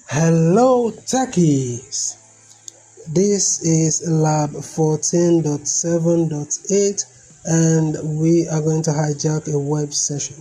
Hello techies, this is lab 14.7.8 and we are going to hijack a web session.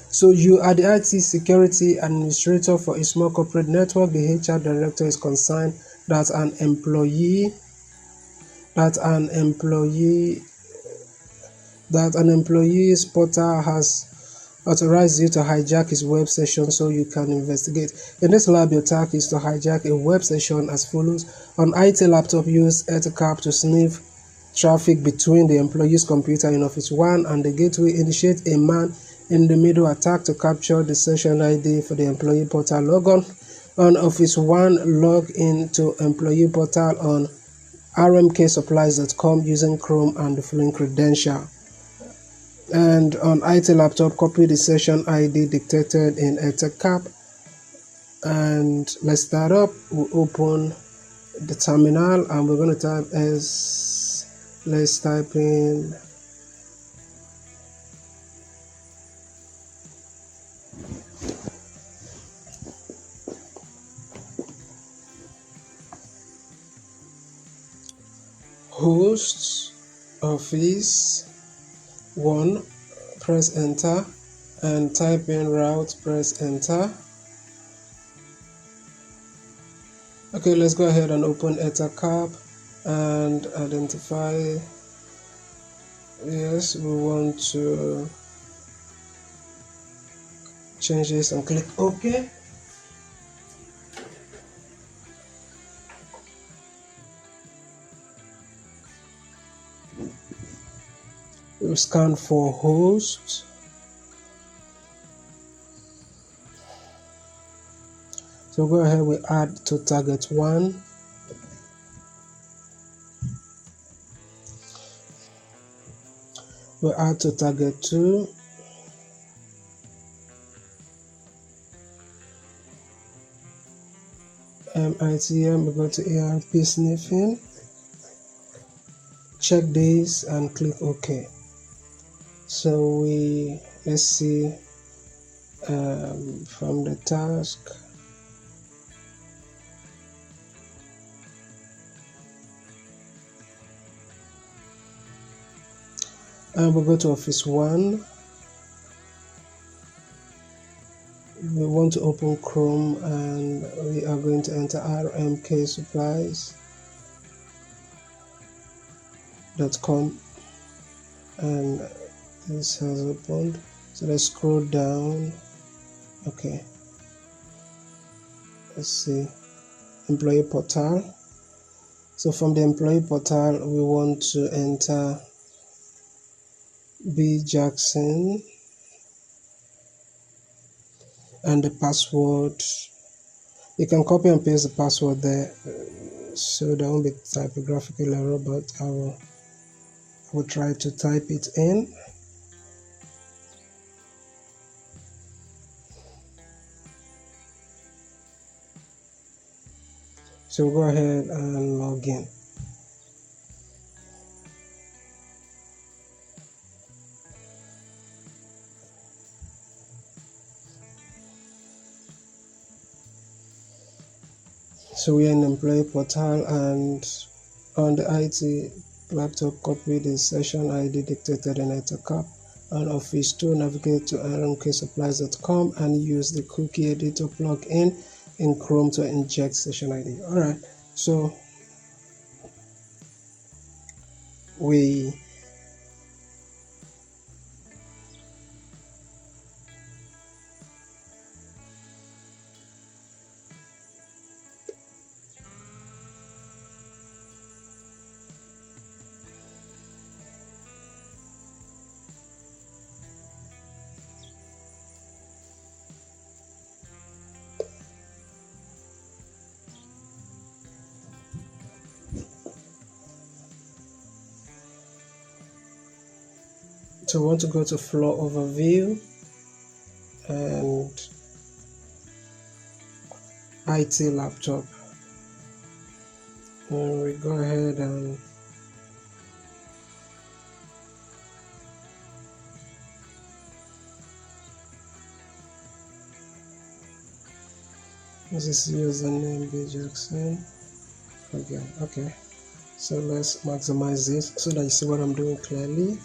So you are the IT security administrator for a small corporate network. The HR director is concerned that an employee's portal has authorized you to hijack his web session so you can investigate. In this lab, your task is to hijack a web session as follows. On IT laptop, use etcap to sniff traffic between the employee's computer in Office 1 and the gateway. Initiate a man-in-the-middle attack to capture the session ID for the employee portal. Log on Office 1, log into employee portal on rmksupplies.com using Chrome and the following credential. And on IT laptop, copy the session ID dictated in etcap. And let's start up. We'll open the terminal and we're going to type let's type in host office 1, press enter, and type in route, press enter. Okay, let's go ahead and open etcap and identify. Yes, we want to change this and click OK. We'll scan for host. So go ahead, we add to target 1. We add to target 2. MITM, we go to ARP sniffing. Check this and click OK. So let's see from the task. And we'll go to Office 1. We want to open Chrome and we are going to enter rmksupplies.com and this has opened. So let's scroll down. Okay, let's see employee portal. So from the employee portal we want to enter B Jackson and the password. You can copy and paste the password there so there won't be typographical error, but I will try to type it in. So go ahead and log in. So we are in employee portal and on the IT laptop, copy the session ID dictated in etcap. On Office 2, navigate to rmksupplies.com and use the cookie editor plugin in Chrome to inject session ID. Alright, so we want to go to flow overview and IT laptop, and we go ahead and This is username B Jackson again. Okay, so let's maximize this so that you see what I'm doing clearly.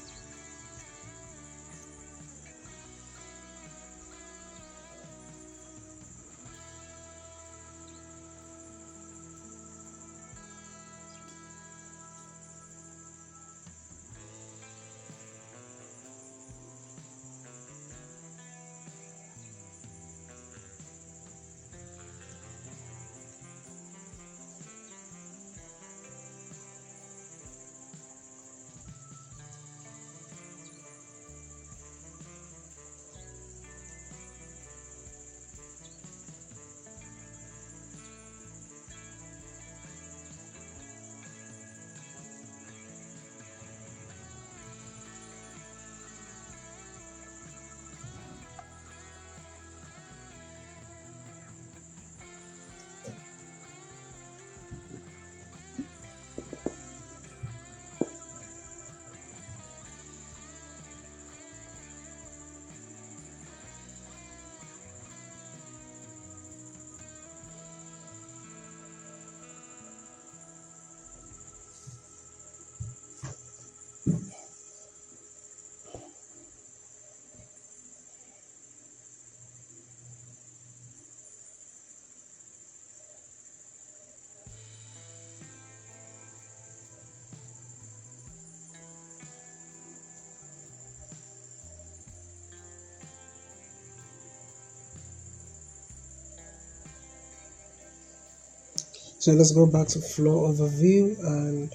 So let's go back to flow overview, and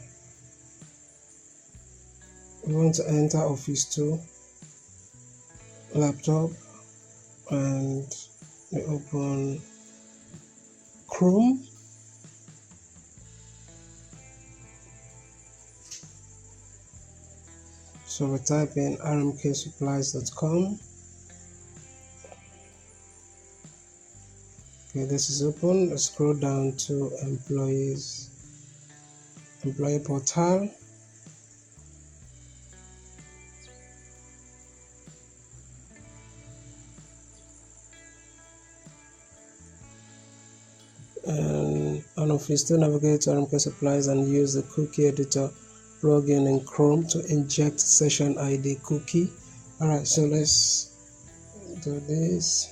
we want to enter Office 2 laptop, and we open Chrome. So we type in rmksupplies.com. Okay, this is open. Let's scroll down to employee portal. And on Office 2, navigate to RMK Supplies and use the cookie editor plugin in Chrome to inject session ID cookie. Alright, so let's do this.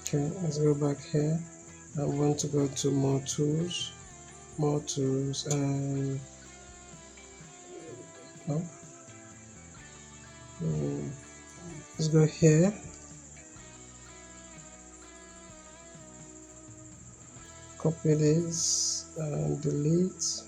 Okay, let's go back here. I want to go to more tools, and oh, let's go here. Copy this and delete.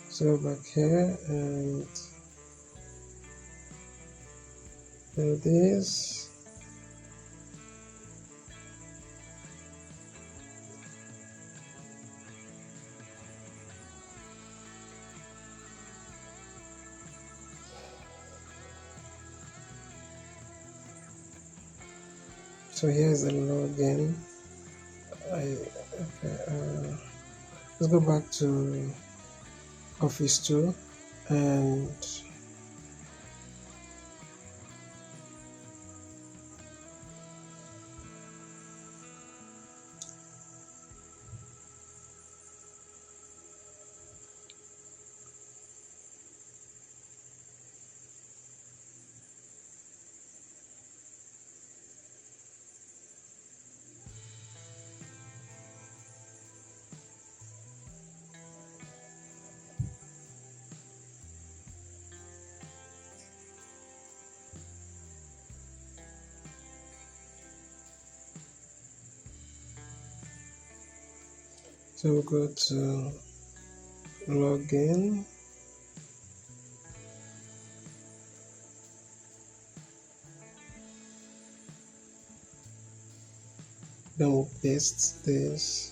So back here and do this. So here's the login. Let's go back to Office 2 and So we'll go to login. Then we'll paste this.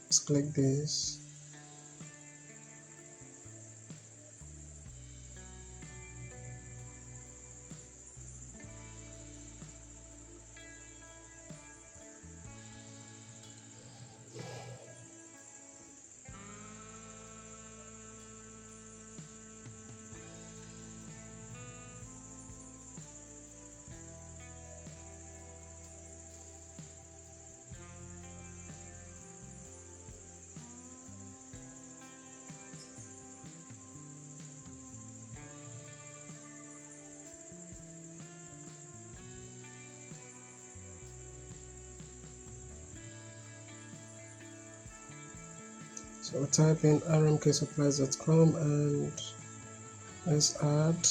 Let's click this. So we'll type in rmksupplies.com and let's add.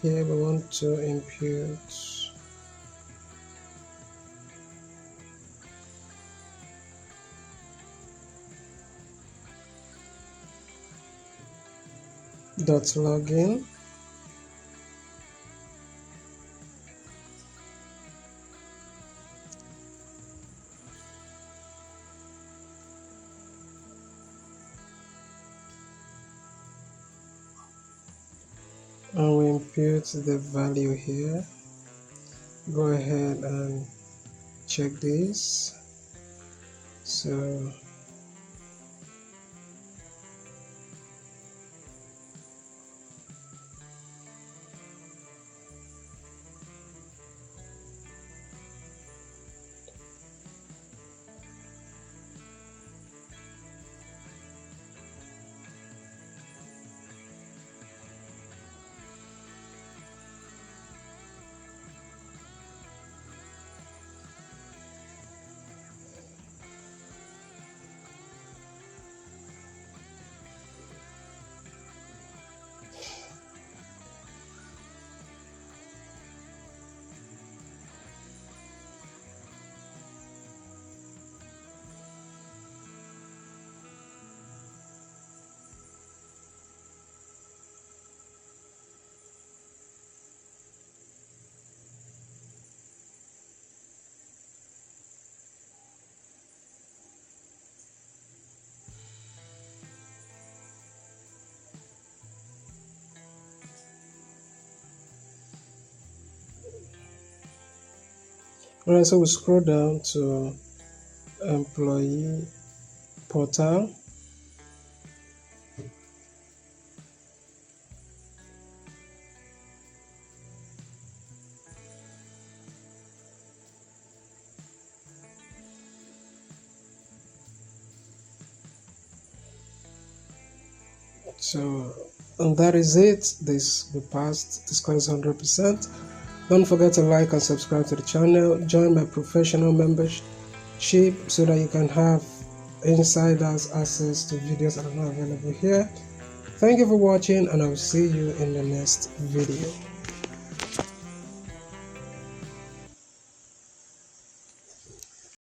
Here we want to impute .login. And we impute the value here. Go ahead and check this. So alright, so we scroll down to employee portal. So, and that is it. This we passed. The score is 100%. Don't forget to like and subscribe to the channel. Join my professional membership so that you can have insiders access to videos that are not available here. Thank you for watching, and I will see you in the next video.